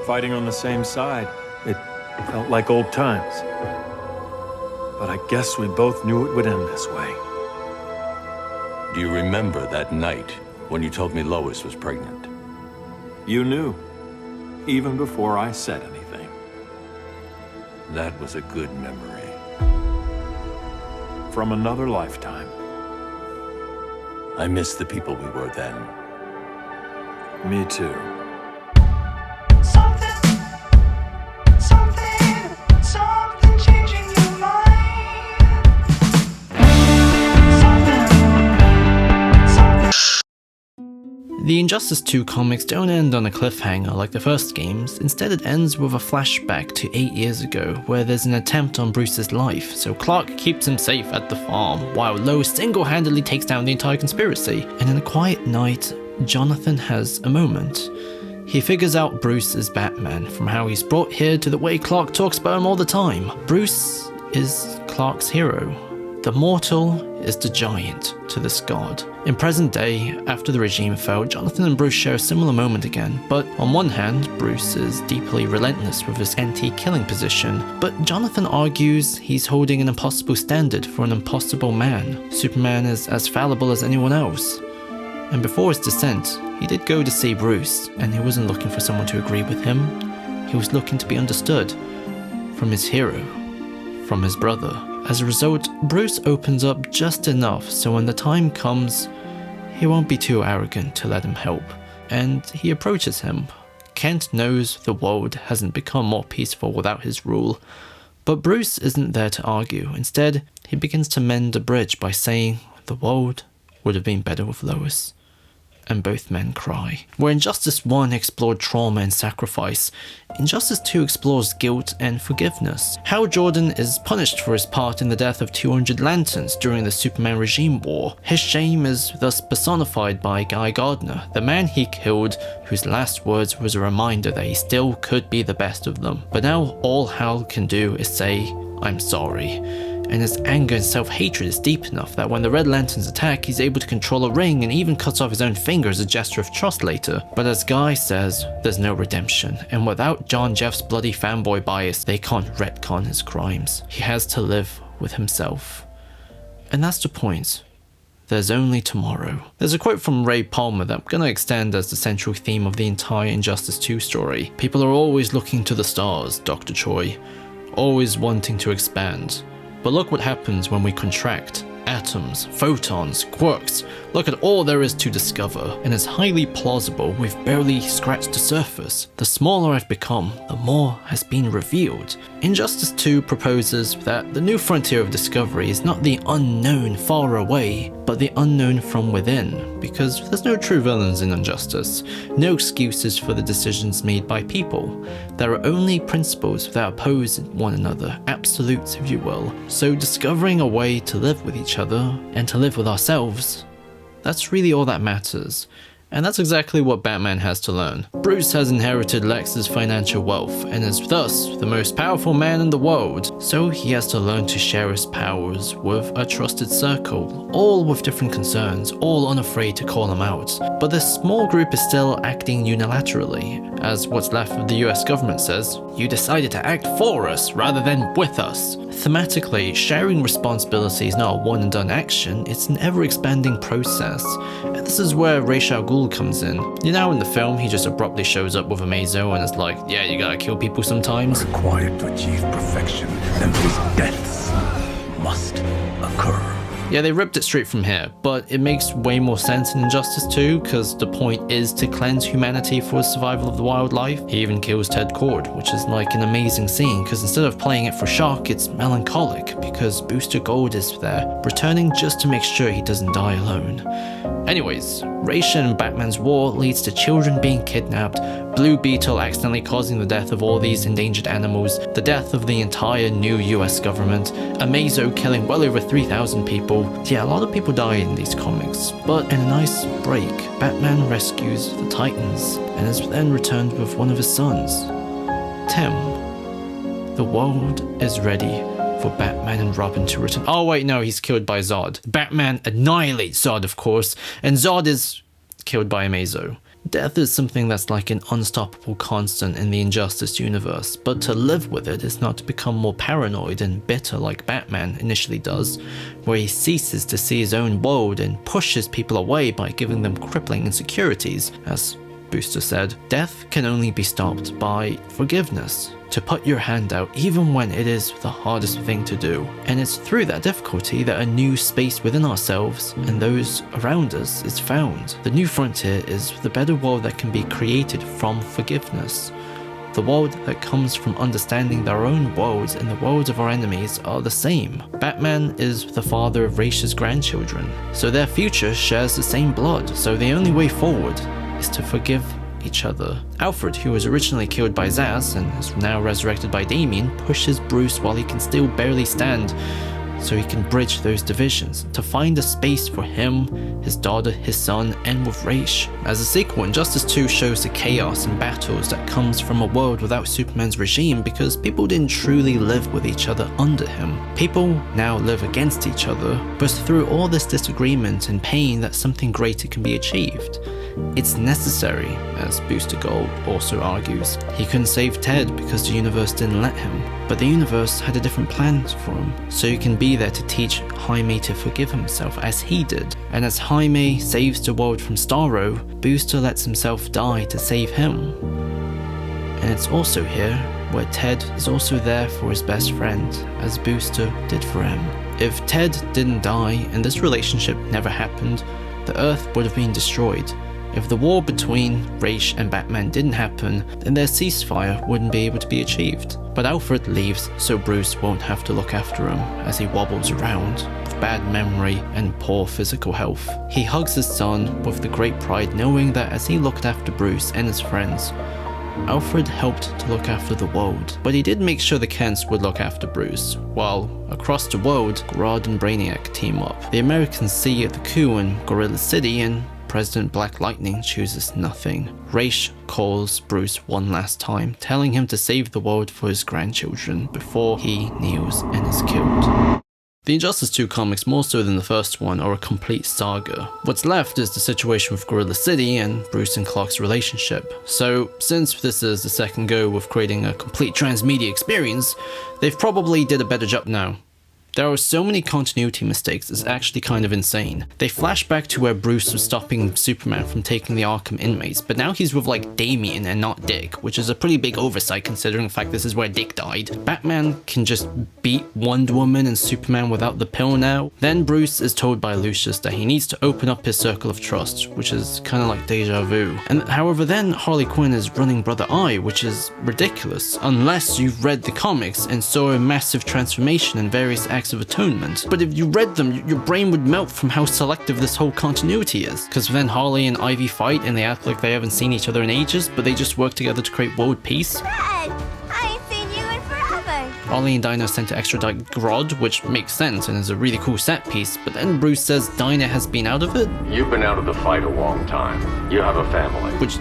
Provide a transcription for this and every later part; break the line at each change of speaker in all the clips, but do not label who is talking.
fighting on the same side. It felt like old times. But I guess we both knew it would end this way.
Do you remember that night when you told me Lois was pregnant?
You knew, even before I said anything.
That was a good memory.
From another lifetime.
I miss the people we were then.
Me too.
Something changing your mind.
The Injustice 2 comics don't end on a cliffhanger like the first games. Instead, it ends with a flashback to 8 years ago, where there's an attempt on Bruce's life, so Clark keeps him safe at the farm, while Lois single-handedly takes down the entire conspiracy. And in a quiet night, Jonathan has a moment. He figures out Bruce is Batman, from how he's brought here to the way Clark talks about him all the time. Bruce is Clark's hero. The mortal is the giant to this god. In present day, after the regime fell, Jonathan and Bruce share a similar moment again, but on one hand, Bruce is deeply relentless with his anti-killing position, but Jonathan argues he's holding an impossible standard for an impossible man. Superman is as fallible as anyone else. And before his descent, he did go to see Bruce, and he wasn't looking for someone to agree with him. He was looking to be understood from his hero, from his brother. As a result, Bruce opens up just enough so when the time comes, he won't be too arrogant to let him help. And he approaches him. Kent knows the world hasn't become more peaceful without his rule, but Bruce isn't there to argue. Instead, he begins to mend a bridge by saying the world would have been better with Lois. And both men cry. Where Injustice 1 explored trauma and sacrifice, Injustice 2 explores guilt and forgiveness. Hal Jordan is punished for his part in the death of 200 Lanterns during the Superman regime war. His shame is thus personified by Guy Gardner, the man he killed, whose last words was a reminder that he still could be the best of them. But now all Hal can do is say, "I'm sorry." And his anger and self-hatred is deep enough that when the Red Lanterns attack, he's able to control a ring and even cuts off his own finger as a gesture of trust later. But as Guy says, there's no redemption, and without John Jeff's bloody fanboy bias, they can't retcon his crimes. He has to live with himself. And that's the point. There's only tomorrow. There's a quote from Ray Palmer that I'm gonna extend as the central theme of the entire Injustice 2 story. People are always looking to the stars, Dr. Choi. Always wanting to expand. But look what happens when we contract. Atoms, photons, quarks. Look at all there is to discover, and it's highly plausible we've barely scratched the surface. The smaller I've become, the more has been revealed. Injustice 2 proposes that the new frontier of discovery is not the unknown far away, but the unknown from within, because there's no true villains in Injustice, no excuses for the decisions made by people. There are only principles that oppose one another, absolutes if you will. So discovering a way to live with each other, and to live with ourselves, that's really all that matters. And that's exactly what Batman has to learn. Bruce has inherited Lex's financial wealth and is thus the most powerful man in the world, so he has to learn to share his powers with a trusted circle, all with different concerns, all unafraid to call them out. But this small group is still acting unilaterally, as what's left of the US government says, "You decided to act for us rather than with us." Thematically, sharing responsibility is not a one-and-done action, it's an ever-expanding process. And this is where Ra's al Ghul comes in. You know, in the film, he just abruptly shows up with a mazo and is like, yeah, you gotta kill people sometimes.
Required to achieve perfection, then these deaths must occur.
Yeah, they ripped it straight from here, but it makes way more sense in Injustice 2, because the point is to cleanse humanity for the survival of the wildlife. He even kills Ted Kord, which is like an amazing scene, because instead of playing it for shock, it's melancholic, because Booster Gold is there, returning just to make sure he doesn't die alone. Anyways, Ra's and Batman's war leads to children being kidnapped, Blue Beetle accidentally causing the death of all these endangered animals, the death of the entire new US government, Amazo killing well over 3,000 people. Yeah, a lot of people die in these comics, but in a nice break, Batman rescues the Titans and is then returned with one of his sons, Tim. The world is ready for Batman and Robin to return. Oh wait, no, he's killed by Zod. Batman annihilates Zod, of course, and Zod is killed by Amazo. Death is something that's like an unstoppable constant in the Injustice universe, but to live with it is not to become more paranoid and bitter like Batman initially does, where he ceases to see his own world and pushes people away by giving them crippling insecurities. As Booster said, death can only be stopped by forgiveness, to put your hand out even when it is the hardest thing to do. And it's through that difficulty that a new space within ourselves and those around us is found. The new frontier is the better world that can be created from forgiveness. The world that comes from understanding that our own worlds and the worlds of our enemies are the same. Batman is the father of Ra's grandchildren, so their future shares the same blood, so the only way forward is to forgive each other. Alfred, who was originally killed by Zsasz and is now resurrected by Damian, pushes Bruce while he can still barely stand, so he can bridge those divisions to find a space for him, his daughter, his son, and with Ra's. As a sequel, Injustice 2 shows the chaos and battles that comes from a world without Superman's regime because people didn't truly live with each other under him. People now live against each other, but through all this disagreement and pain that something greater can be achieved. It's necessary, as Booster Gold also argues. He couldn't save Ted because the universe didn't let him, but the universe had a different plan for him, so he can be there to teach Jaime to forgive himself as he did. And as Jaime saves the world from Starro, Booster lets himself die to save him. And it's also here where Ted is also there for his best friend, as Booster did for him. If Ted didn't die and this relationship never happened, the Earth would have been destroyed. If the war between Ra's and Batman didn't happen, then their ceasefire wouldn't be able to be achieved. But Alfred leaves so Bruce won't have to look after him as he wobbles around with bad memory and poor physical health. He hugs his son with the great pride, knowing that as he looked after Bruce and his friends, Alfred helped to look after the world. But he did make sure the Kents would look after Bruce, while across the world, Grodd and Brainiac team up. The Americans see the coup in Gorilla City and President Black Lightning chooses nothing. Ra's calls Bruce one last time, telling him to save the world for his grandchildren before he kneels and is killed. The Injustice 2 comics, more so than the first one, are a complete saga. What's left is the situation with Gorilla City and Bruce and Clark's relationship. So, since this is the second go with creating a complete transmedia experience, they've probably did a better job now. There are so many continuity mistakes, it's actually kind of insane. They flash back to where Bruce was stopping Superman from taking the Arkham inmates, but now he's with like Damian and not Dick, which is a pretty big oversight considering the fact this is where Dick died. Batman can just beat Wonder Woman and Superman without the pill now. Then Bruce is told by Lucius that he needs to open up his circle of trust, which is kind of like deja vu. And however, then Harley Quinn is running Brother Eye, which is ridiculous, unless you've read the comics and saw a massive transformation in various acts of atonement. But if you read them, your brain would melt from how selective this whole continuity is. Because then Harley and Ivy fight and they act like they haven't seen each other in ages, but they just work together to create world peace.
Dad, I ain't seen you in forever.
Harley and Dinah sent to extradite Grodd, which makes sense and is a really cool set piece, but then Bruce says Dinah has been out of it,
You've been out of the fight a long time. You have a family.
which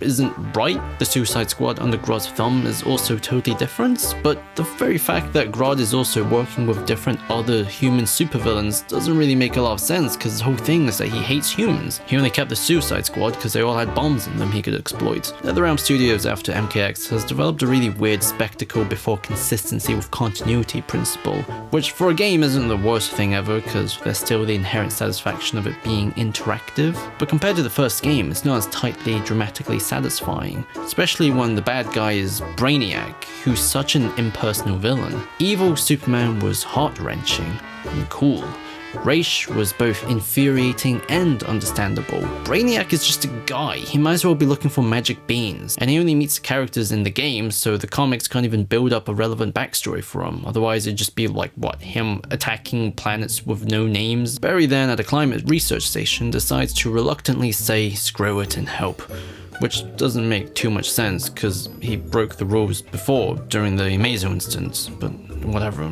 isn't right. The Suicide Squad under Grodd's thumb is also totally different, but the very fact that Grodd is also working with different other human supervillains doesn't really make a lot of sense, because his whole thing is that he hates humans. He only kept the Suicide Squad because they all had bombs in them he could exploit. NetherRealm Studios, after MKX, has developed a really weird spectacle before consistency with continuity principle, which for a game isn't the worst thing ever, because there's still the inherent satisfaction of it being interactive, but compared to the first game, it's not as tightly, dramatically satisfying, especially when the bad guy is Brainiac, who's such an impersonal villain. Evil Superman was heart-wrenching and cool. Ra's was both infuriating and understandable. Brainiac is just a guy, he might as well be looking for magic beans, and he only meets the characters in the game, so the comics can't even build up a relevant backstory for him, otherwise it'd just be like, what, him attacking planets with no names? Barry then, at a climate research station, decides to reluctantly say screw it and help, which doesn't make too much sense because he broke the rules before during the Amazo instance, but whatever.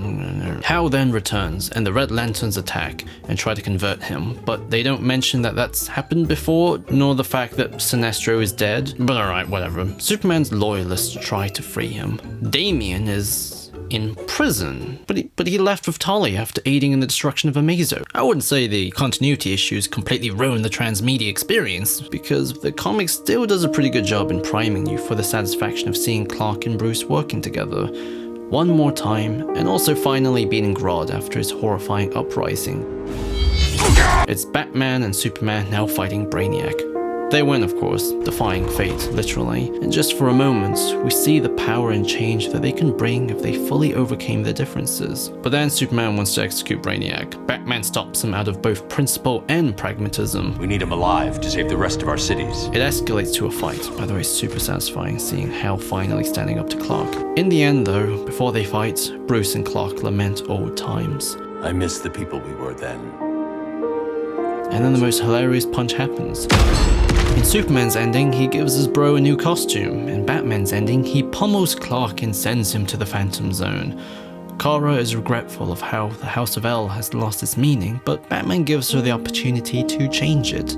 Hal then returns and the Red Lanterns attack and try to convert him, but they don't mention that that's happened before, nor the fact that Sinestro is dead, but alright, whatever. Superman's loyalists try to free him. Damian is in prison, but he left with Tali after aiding in the destruction of a Mazo. I wouldn't say the continuity issues completely ruined the transmedia experience, because the comic still does a pretty good job in priming you for the satisfaction of seeing Clark and Bruce working together one more time, and also finally beating Grodd after his horrifying uprising. It's Batman and Superman now fighting Brainiac. They win, of course, defying fate, literally, and just for a moment, we see the power and change that they can bring if they fully overcame their differences. But then Superman wants to execute Brainiac. Batman stops him out of both principle and pragmatism.
We need him alive to save the rest of our cities.
It escalates to a fight. By the way, super satisfying seeing Hal finally standing up to Clark. In the end though, before they fight, Bruce and Clark lament old times.
I miss the people we were then.
And then the most hilarious punch happens. In Superman's ending, he gives his bro a new costume. In Batman's ending, he pummels Clark and sends him to the Phantom Zone. Kara is regretful of how the House of L has lost its meaning, but Batman gives her the opportunity to change it.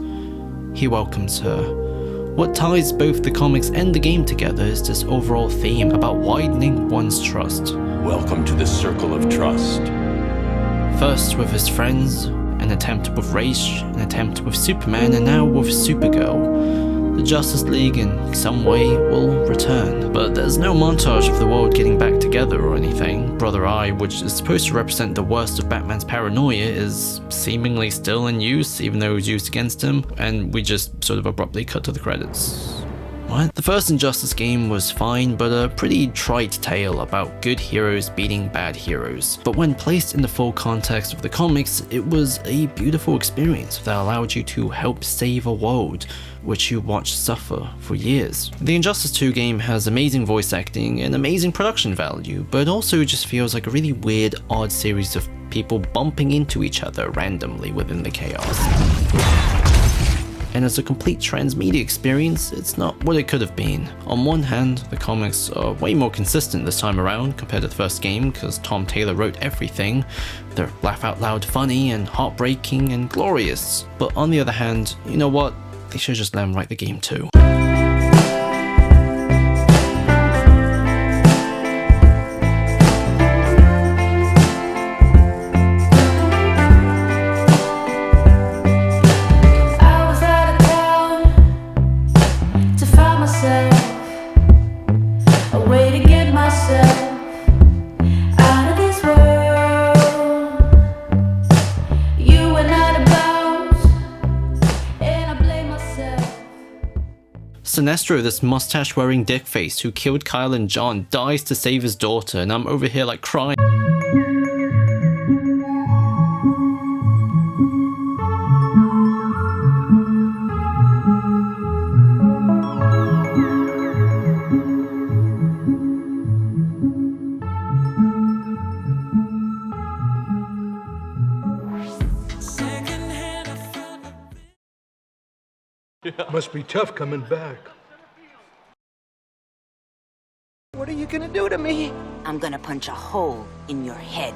He welcomes her. What ties both the comics and the game together is this overall theme about widening one's trust.
Welcome to the circle of trust.
First with his friends, an attempt with Raish, an attempt with Superman, and now with Supergirl. The Justice League in some way will return, but there's no montage of the world getting back together or anything. Brother Eye, which is supposed to represent the worst of Batman's paranoia, is seemingly still in use, even though it was used against him, and we just sort of abruptly cut to the credits. What? The first Injustice game was fine, but a pretty trite tale about good heroes beating bad heroes. But when placed in the full context of the comics, it was a beautiful experience that allowed you to help save a world which you watched suffer for years. The Injustice 2 game has amazing voice acting and amazing production value, but also just feels like a really weird, odd series of people bumping into each other randomly within the chaos. And as a complete transmedia experience, it's not what it could have been. On one hand, the comics are way more consistent this time around compared to the first game, because Tom Taylor wrote everything. They're laugh out loud funny and heartbreaking and glorious. But on the other hand, you know what? They should just let him write the game too. Sinestro, this mustache-wearing dickface who killed Kyle and John, dies to save his daughter, and I'm over here like crying.
Must be tough coming back.
What are you gonna do to me?
I'm gonna punch a hole in your head.